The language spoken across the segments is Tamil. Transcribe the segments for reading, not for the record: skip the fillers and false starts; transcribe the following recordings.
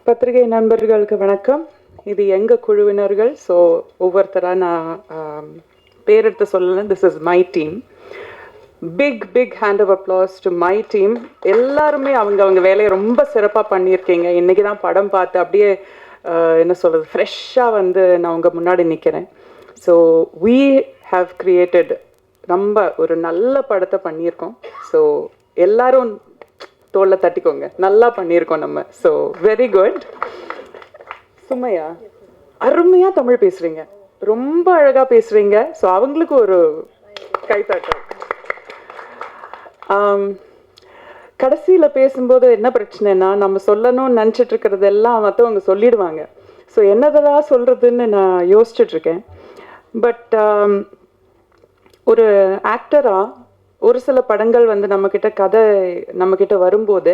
பத்திரிகை நண்பர்களுக்கு வணக்கம். இது எங்கள் குழுவினர்கள். ஸோ ஒவ்வொருத்தராக நான் பேரெடுத்து சொல்லலாம். This is my team. Big hand of applause to my team. எல்லாருமே அவங்க வேலையை ரொம்ப சிறப்பாக பண்ணியிருக்கீங்க. இன்றைக்கி தான் படம் பார்த்து அப்படியே என்ன சொல்கிறது, ஃப்ரெஷ்ஷாக வந்து நான் உங்கள் முன்னாடி நிற்கிறேன். ஸோ we have created ரொம்ப ஒரு நல்ல படத்தை பண்ணியிருக்கோம். ஸோ எல்லாரும் தோளில் தட்டிக்கோங்க, நல்லா பண்ணியிருக்கோம் நம்ம. So very good. சுமையா அருமையாக தமிழ் பேசுகிறீங்க, ரொம்ப அழகாக பேசுகிறீங்க. ஸோ அவங்களுக்கு ஒரு கைத்தட்டம். கடைசியில் பேசும்போது என்ன பிரச்சனைனா, நம்ம சொல்லணும்னு நினச்சிட்டு இருக்கிறதெல்லாம் மற்றவங்க சொல்லிடுவாங்க. ஸோ என்னதெல்லாம் சொல்கிறதுன்னு நான் யோசிச்சுட்ருக்கேன். பட் ஒரு ஆக்டராக ஒரு சில படங்கள் வந்து நம்மக்கிட்ட வரும்போது,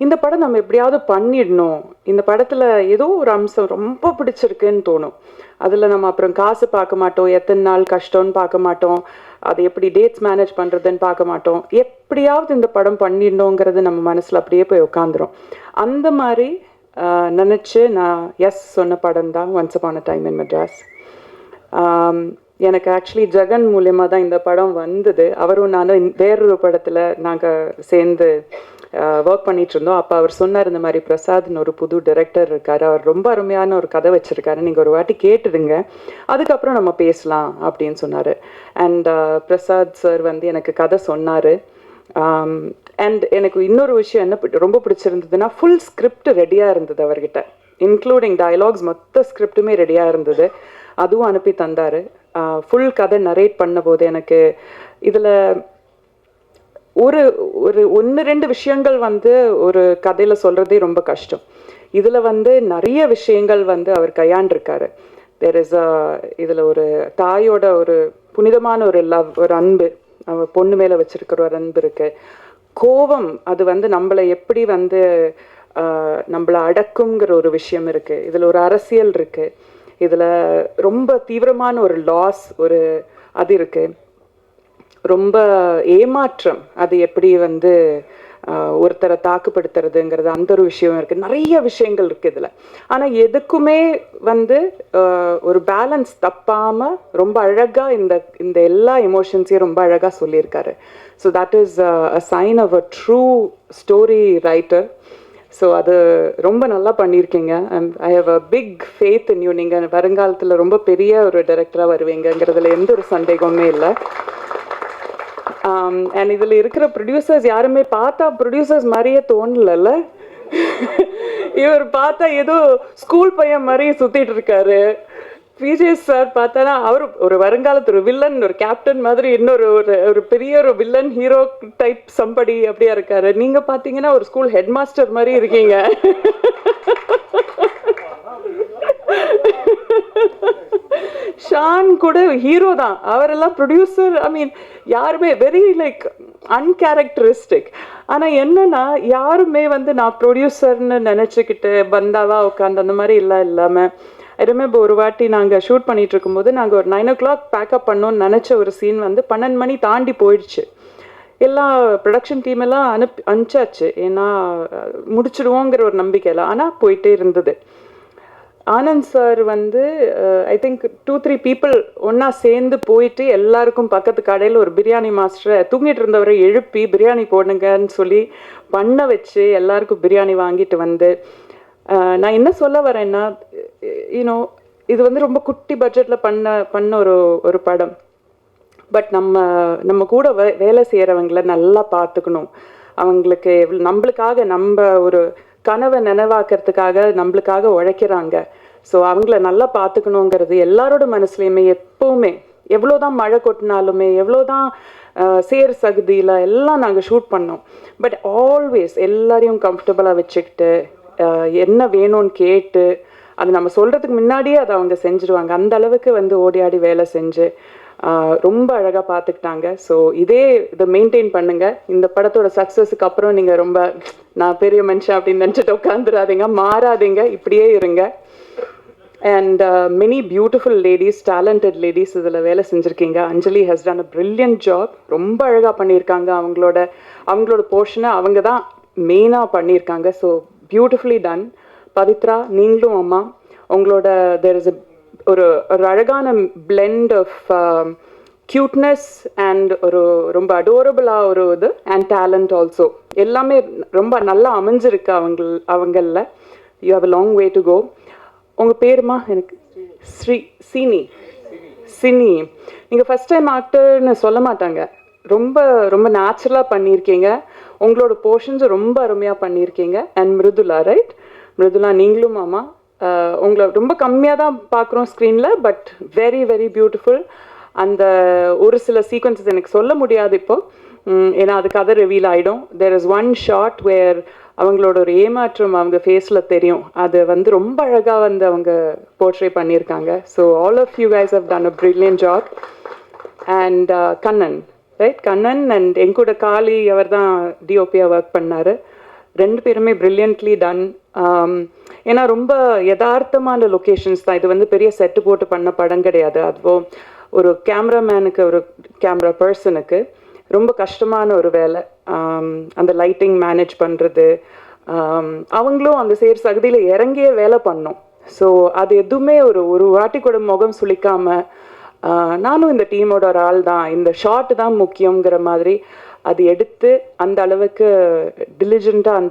இந்த படம் நம்ம எப்படியாவது பண்ணிடணும், இந்த படத்தில் ஏதோ ஒரு அம்சம் ரொம்ப பிடிச்சிருக்குன்னு தோணும். அதில் நம்ம அப்புறம் காசு பார்க்க மாட்டோம், எத்தனை நாள் கஷ்டம்னு பார்க்க மாட்டோம், அது எப்படி டேட்ஸ் மேனேஜ் பண்ணுறதுன்னு பார்க்க மாட்டோம். எப்படியாவது இந்த படம் பண்ணிடணுங்கிறது நம்ம மனசில் அப்படியே போய் உட்காந்துரும். அந்த மாதிரி நினச்சி நான் எஸ் சொன்ன படம் தான் once upon a time in Madras. எனக்கு ஆக்சுவலி ஜெகன் மூலியமாக தான் இந்த படம் வந்தது. அவரும் நானும் வேறொரு படத்தில் நாங்கள் சேர்ந்து ஒர்க் பண்ணிகிட்ருந்தோம். அப்போ அவர் சொன்னார், இந்த மாதிரி பிரசாத்னு ஒரு புது டைரக்டர் இருக்கார், அவர் ரொம்ப அருமையான ஒரு கதை வச்சுருக்காரு, நீங்கள் ஒரு வாட்டி கேட்டுடுங்க, அதுக்கப்புறம் நம்ம பேசலாம் அப்படின்னு சொன்னார். அண்ட் பிரசாத் சார் வந்து எனக்கு கதை சொன்னார். அண்ட் எனக்கு இன்னொரு விஷயம் என்ன ரொம்ப பிடிச்சிருந்ததுன்னா, ஃபுல் ஸ்கிரிப்ட் ரெடியாக இருந்தது அவர்கிட்ட, இன்க்ளூடிங் டயலாக்ஸ், மொத்த ஸ்கிரிப்டுமே ரெடியாக இருந்தது. அதுவும் அனுப்பி தந்தார். ஃபுல் கதை நரேட் பண்ண போது எனக்கு இதில் ஒரு ஒரு 1-2 விஷயங்கள் வந்து ஒரு கதையில் சொல்கிறதே ரொம்ப கஷ்டம். இதில் வந்து நிறைய விஷயங்கள் வந்து அவர் கையாண்டிருக்காரு. இதில் ஒரு தாயோட ஒரு புனிதமான ஒரு லவ், ஒரு அன்பு, அவன் பொண்ணு மேலே வச்சுருக்கிற ஒரு அன்பு இருக்குது. கோபம், அது வந்து நம்மளை எப்படி வந்து நம்மளை அடக்குங்கிற ஒரு விஷயம் இருக்குது. இதில் ஒரு அரசியல் இருக்குது. இதில் ரொம்ப தீவிரமான ஒரு லாஸ், ஒரு அது இருக்குது. ரொம்ப ஏமாற்றம், அது எப்படி வந்து ஒருத்தரை தாக்குப்படுத்துறதுங்கிறது, அந்த ஒரு விஷயம் இருக்குது. நிறைய விஷயங்கள் இருக்குது இதில். ஆனால் எதுக்குமே வந்து ஒரு பேலன்ஸ் தப்பாமல் ரொம்ப அழகாக இந்த எல்லா எமோஷன்ஸையும் ரொம்ப அழகாக சொல்லியிருக்காரு. So that is a sign of a true story writer. So அது ரொம்ப நல்லா பண்ணியிருக்கீங்க. I have a big faith in you. நீங்கள் வருங்காலத்தில் ரொம்ப பெரிய ஒரு டைரக்டராக வருவீங்கிறதுல எந்த ஒரு சந்தேகமே இல்லை. அண்ட் இதில் இருக்கிற ப்ரொடியூசர்ஸ் யாருமே பார்த்தா ப்ரொடியூசர்ஸ் மாதிரியே தோணலைல்ல. இவர் பார்த்தா ஏதோ ஸ்கூல் பையன் மாதிரி சுற்றிட்டு இருக்காரு. விஜய் சார் பார்த்தானா அவர் ஒரு வருங்காலத்து ஒரு வில்லன், ஒரு கேப்டன் மாதிரி, இன்னொரு ஒரு பெரிய ஒரு வில்லன் ஹீரோ டைப் சம்படி அப்படியா இருக்காரு. நீங்கள் பார்த்தீங்கன்னா ஒரு ஸ்கூல் ஹெட் மாஸ்டர் மாதிரி இருக்கீங்க. ஷான் கூட ஹீரோ தான், அவரெல்லாம் ப்ரொடியூசர். ஐ மீன் யாருமே வெரி லைக் அன்கேரக்டரிஸ்டிக். ஆனால் என்னன்னா, யாருமே வந்து நான் ப்ரொடியூசர்னு நினச்சிக்கிட்டு பந்தாவா உட்காந்து அந்த மாதிரி இல்லாமல், ஐ ரிமெம்பர் ஒரு வாட்டி நாங்கள் ஷூட் பண்ணிகிட்டு இருக்கும்போது, நாங்கள் ஒரு 9 o'clock பேக்கப் பண்ணோன்னு நினச்ச ஒரு சீன் வந்து 12 மணி தாண்டி போயிடுச்சு. எல்லா ப்ரொடக்ஷன் டீம் எல்லாம் அனுப்பிச்சாச்சு, ஏன்னா முடிச்சிடுவோங்கிற ஒரு நம்பிக்கையில். ஆனால் போயிட்டே இருந்தது. ஆனந்த் சார் வந்து ஐ திங்க் 2-3 பீப்புள் ஒன்றா சேர்ந்து போயிட்டு எல்லாருக்கும் பக்கத்து கடையில் ஒரு பிரியாணி மாஸ்டரை தூங்கிட்டு இருந்தவரை எழுப்பி பிரியாணி போடுங்கன்னு சொல்லி பண்ண வச்சு எல்லாருக்கும் பிரியாணி வாங்கிட்டு வந்து, நான் என்ன சொல்ல வரேன்னா, யூனோ இது வந்து ரொம்ப குட்டி பட்ஜெட்டில் பண்ண ஒரு படம். பட் நம்ம கூட வேலை செய்கிறவங்கள நல்லா பார்த்துக்கணும். அவங்களுக்கு நம்மளுக்காக, நம்ம ஒரு கனவை நினைவாக்கிறதுக்காக நம்மளுக்காக உழைக்கிறாங்க. ஸோ அவங்கள நல்லா பார்த்துக்கணுங்கிறது எல்லாரோட மனசுலையுமே எப்போவுமே. எவ்வளோதான் மழை கொட்டினாலுமே, எவ்வளோதான் சேர் சகுதியில் எல்லாம் நாங்கள் ஷூட் பண்ணோம். பட் ஆல்வேஸ் எல்லாரையும் கம்ஃபர்டபுளாக வச்சுக்கிட்டு, என்ன வேணும்னு கேட்டு, அது நம்ம சொல்கிறதுக்கு முன்னாடியே அதை அவங்க செஞ்சுடுவாங்க. அந்த அளவுக்கு வந்து ஓடி ஆடி வேலை செஞ்சு ரொம்ப அழகாக பார்த்துக்கிட்டாங்க. ஸோ இதை மெயின்டைன் பண்ணுங்கள். இந்த படத்தோட சக்ஸஸுக்கு அப்புறம் நீங்கள் ரொம்ப நான் பெரிய மனுஷன் அப்படின்னு நினச்சிட்டு உட்காந்துடாதீங்க, மாறாதீங்க, இப்படியே இருங்க. And many beautiful ladies, talented ladies இதில் வேலை செஞ்சுருக்கீங்க. Anjali has done a brilliant job. ரொம்ப அழகாக பண்ணியிருக்காங்க. அவங்களோட போர்ஷனை அவங்க தான் மெயினாக பண்ணியிருக்காங்க. So beautifully done. பவித்ரா, நீங்களும் அம்மா, உங்களோட there is a ஒரு அழகான blend of cuteness and ஒரு ரொம்ப adorable-ஆ ஒரு இது and talent also. எல்லாமே ரொம்ப நல்லா அமைஞ்சிருக்கு அவங்கள. You have a long way to go. உங்கள் பேருமா எனக்கு சினி. நீங்கள் ஃபஸ்ட் டைம் ஆக்டர்னு சொல்ல மாட்டாங்க, ரொம்ப ரொம்ப நேச்சுரலாக பண்ணியிருக்கீங்க. உங்களோட போர்ஷன்ஸ் ரொம்ப அருமையாக பண்ணியிருக்கீங்க. And Mridula, right? மிருதுலா, நீங்களும் மாமா உங்களை ரொம்ப கம்மியாக தான் பார்க்குறோம் ஸ்க்ரீனில், பட் வெரி வெரி பியூட்டிஃபுல். அந்த ஒரு சில சீக்வன்சஸ் எனக்கு சொல்ல முடியாது இப்போ, ஏன்னா அது கதை ரிவீல் ஆகிடும். தேர் இஸ் ஒன் ஷாட் வேர் அவங்களோட ஒரு ஏமாற்றம் அவங்க ஃபேஸில் தெரியும். அது வந்து ரொம்ப அழகாக வந்து அவங்க போர்ட்ரே பண்ணியிருக்காங்க. So all of you guys have done a brilliant job. And Kannan, right? Kannan and என் கூட காளி அவர் தான் டிஓபியாக ஒர்க் பண்ணார். ரெண்டு பேருமே பிரில்லியன்ட்லி டன். ஏன்னா ரொம்ப யதார்த்தமான லொக்கேஷன்ஸ் தான். இது வந்து பெரிய செட்டு போட்டு பண்ண படம் கிடையாது. அதுவும் ஒரு கேமராமேனுக்கு, ஒரு கேமரா பர்சனுக்கு ரொம்ப கஷ்டமான ஒரு வேலை. அந்த லைட்டிங் மேனேஜ் பண்ணுறது, அவங்களும் அந்த சகுதியில் இறங்கியே வேலை பண்ணோம். ஸோ அது எதுவுமே ஒரு வாட்டி கூட முகம் சுளிக்காமல், நானும் இந்த டீமோட ஒரு ஆள் தான், இந்த ஷாட் தான் முக்கியங்கிற மாதிரி அது எடுத்து அந்த அளவுக்கு டிலிஜெண்ட்டாக,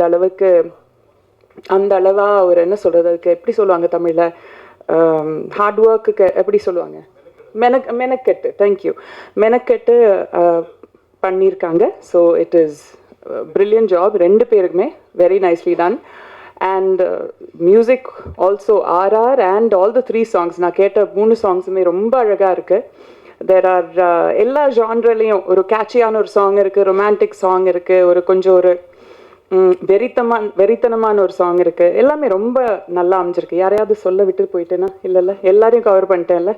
அந்த அளவாக ஒரு என்ன சொல்கிறது, அதுக்கு எப்படி சொல்லுவாங்க தமிழில், ஹார்ட் ஒர்க்குக்கு எப்படி சொல்லுவாங்க, மெனக்கெட்டு, தேங்க்யூ, மெனக்கெட்டு பண்ணியிருக்காங்க. So it is brilliant job ரெண்டு பேருக்குமே, very nicely done. And music also RR and all the 3 songs, நான் கேட்ட 3 songs-உமே ரொம்ப அழகாக இருக்குது. தேர் ஆர் எல்லா ஜான்ரலையும் ஒரு கேட்சியான ஒரு சாங் இருக்குது, ரொமான்டிக் சாங் இருக்குது, ஒரு கொஞ்சம் ஒரு வெறித்தனமான ஒரு சாங் இருக்குது. எல்லாமே ரொம்ப நல்லா அமைஞ்சிருக்கு. யாரையாவது சொல்ல விட்டு போயிட்டேன்னா? இல்லைல்ல, எல்லாரையும் கவர் பண்ணிட்டேன்ல.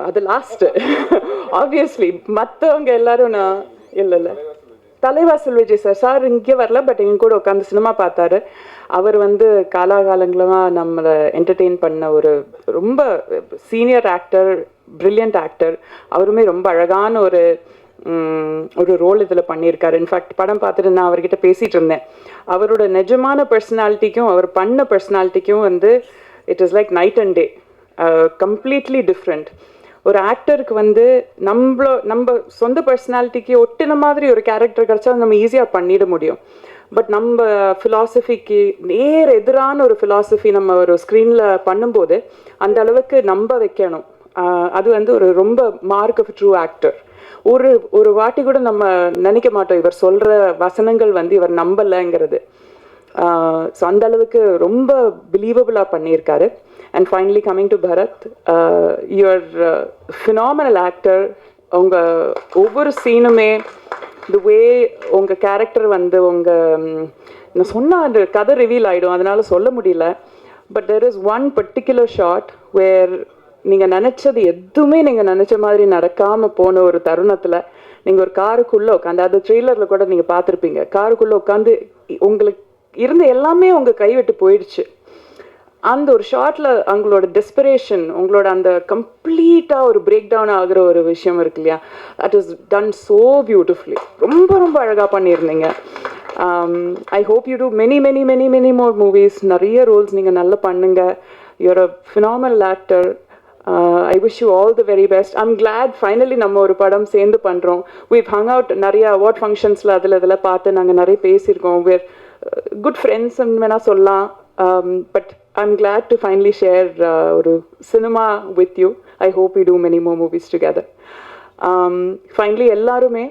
அது லாஸ்ட்டு ஆப்வியஸ்லி. மற்றவங்க எல்லாரும் நான் இல்லை தலைவாசல் விஜய் சார் இங்கே வரல, பட் எங்க கூட உட்காந்து சினிமா பார்த்தாரு. அவர் வந்து காலாகாலங்களாக நம்மளை என்டர்டெயின் பண்ண ஒரு ரொம்ப சீனியர் ஆக்டர், பிரில்லியன்ட் ஆக்டர். அவருமே ரொம்ப அழகான ஒரு ரோல் இதில் பண்ணியிருக்காரு. இன்ஃபேக்ட் படம் பார்த்துட்டு நான் அவர்கிட்ட பேசிகிட்டு இருந்தேன். அவரோட நிஜமான பர்சனாலிட்டிக்கும் அவர் பண்ண பர்சனாலிட்டிக்கும் வந்து it is like night and day, completely different. ஒரு ஆக்டருக்கு வந்து நம்ம சொந்த பர்சனாலிட்டிக்கு ஒட்டின மாதிரி ஒரு கேரக்டர் கிடச்சா நம்ம ஈஸியாக பண்ணிட முடியும். பட் நம்ம ஃபிலாசபிக்கு எதிரான ஒரு ஃபிலாசபி நம்ம ஒரு ஸ்க்ரீனில் பண்ணும்போது அந்த அளவுக்கு நம்ப வைக்கணும். அது வந்து ஒரு ரொம்ப மார்க் ஆஃப் ட்ரூ ஆக்டர். ஒரு வாட்டி கூட நம்ம நினைக்க மாட்டோம் இவர் சொல்கிற வசனங்கள் வந்து இவர் நம்பலைங்கிறது. ஸோ அந்த அளவுக்கு ரொம்ப பிலீவபுளாக பண்ணியிருக்காரு. And finally coming to Bharat, you're a phenomenal actor. உங்கள் ஒவ்வொரு சீனுமே the way உங்கள் கேரக்டர் வந்து நான் சொன்னால் அந்த கதை ரிவீல் ஆகிடும், அதனால சொல்ல முடியல. But there is one particular shot where நீங்கள் நினச்சது எதுவுமே நீங்கள் நினச்ச மாதிரி நடக்காமல் போன ஒரு தருணத்தில் நீங்கள் ஒரு காருக்குள்ளே உட்காந்து, அது ட்ரெய்லரில் கூட நீங்கள் பார்த்துருப்பீங்க, காருக்குள்ளே உட்காந்து உங்களுக்கு இருந்த எல்லாமே உங்கள் கைவிட்டு போயிடுச்சு. அந்த ஒரு ஷார்ட்டில் அவங்களோட டெஸ்பரேஷன், உங்களோட அந்த கம்ப்ளீட்டாக ஒரு பிரேக் டவுன் ஆகிற ஒரு விஷயம் இருக்கு இல்லையா, that is done so beautifully. ரொம்ப ரொம்ப அழகாக பண்ணியிருந்தீங்க. I hope you do many more movies. நிறைய ரோல்ஸ் நீங்கள் நல்லா பண்ணுங்க. You're a phenomenal actor. I wish you all the very best. I'm glad finally நம்ம ஒரு படம் சேர்ந்து பண்ணுறோம். வீவ் ஹங் அவுட் நிறைய அவார்ட் ஃபங்க்ஷன்ஸில் இதில் பார்த்து நாங்கள் நிறைய பேசியிருக்கோம். வேர் குட் ஃப்ரெண்ட்ஸ்ன்னு வேணால் சொல்லலாம். But I'm glad to finally share ஒரு cinema with you. I hope we do many more movies together. Finally எல்லாருமே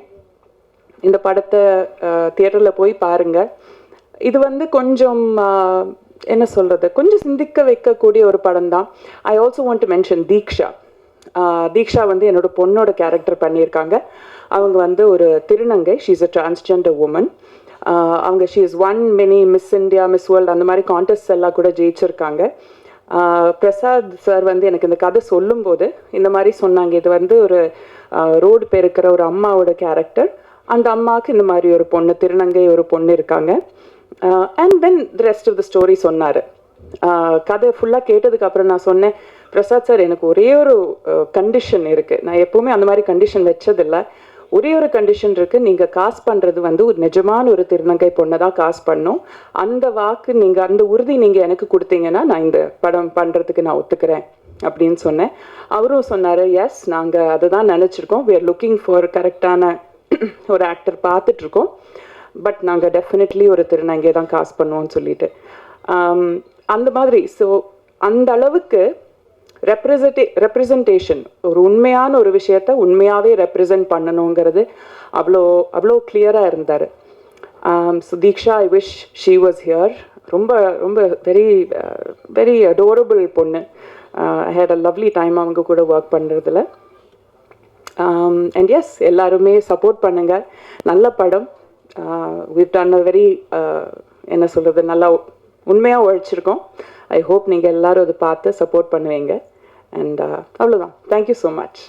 இந்த படத்தை தியேட்டரில் போய் பாருங்கள். இது வந்து கொஞ்சம் என்ன சொல்கிறது, கொஞ்சம் சிந்திக்க வைக்கக்கூடிய ஒரு படம் தான். I also want to mention Deeksha வந்து என்னோட பொண்ணோட கேரக்டர் பண்ணியிருக்காங்க. அவங்க வந்து ஒரு திருநங்கை, she is a transgender woman. அவங்க she is one many Miss India, Miss World அந்த மாதிரி கான்டெஸ்ட் எல்லாம் கூட ஜெயிச்சிருக்காங்க. பிரசாத் சார் வந்து எனக்கு இந்த கதை சொல்லும்போது இந்த மாதிரி சொன்னாங்க, இது வந்து ஒரு ரோடு பெருக்கிற ஒரு அம்மாவோட கேரக்டர். அந்த அம்மாவுக்கு இந்த மாதிரி ஒரு பொண்ணு, திருநங்கை ஒரு பொண்ணு இருக்காங்க. And then the rest of the story சொன்னார். கதை ஃபுல்லாக கேட்டதுக்கப்புறம் நான் சொன்னேன், பிரசாத் சார் எனக்கு ஒரே ஒரு கண்டிஷன் இருக்குது, நான் எப்போவுமே அந்த மாதிரி கண்டிஷன் வச்சதில்லை. ஒரே ஒரு கண்டிஷன் இருக்குது, நீங்கள் காசு பண்ணுறது வந்து ஒரு நிஜமான ஒரு திருநங்கை பொண்ணை தான் காசு பண்ணணும். அந்த வாக்கு நீங்கள், அந்த உறுதி நீங்கள் எனக்கு கொடுத்தீங்கன்னா நான் இந்த படம் பண்ணுறதுக்கு நான் ஒத்துக்கிறேன் அப்படின்னு சொன்னேன். அவரும் சொன்னார், எஸ் நாங்கள் அதை தான் நினச்சிருக்கோம், we are லுக்கிங் ஃபார் கரெக்டான ஒரு ஆக்டர் பார்த்துட்ருக்கோம், பட் நாங்கள் டெஃபினெட்லி ஒரு திருநங்கை தான் காசு பண்ணுவோம்னு சொல்லிட்டு அந்த மாதிரி. ஸோ அந்த அளவுக்கு ரெப்ரசன்டேஷன், ஒரு உண்மையான ஒரு விஷயத்த உண்மையாகவே ரெப்ரசன்ட் பண்ணணுங்கிறது அவ்வளோ அவ்வளோ கிளியராக இருந்தார். So Diksha, I wish she was here. ரொம்ப ரொம்ப வெரி வெரி அடோரபிள் பொண்ணு. ஐ ஹேட் அ லவ்லி டைம் அவங்க கூட ஒர்க் பண்ணுறதுல. அண்ட் எஸ், எல்லாருமே சப்போர்ட் பண்ணுங்கள். நல்ல படம். we've done a very என்ன சொல்கிறது, நல்லா உண்மையாக உழைச்சிருக்கோம். ஐ ஹோப் நீங்கள் எல்லோரும் அதை பார்த்து சப்போர்ட் பண்ணுவீங்க. அண்ட் அவ்வளோதான். Thank you so much.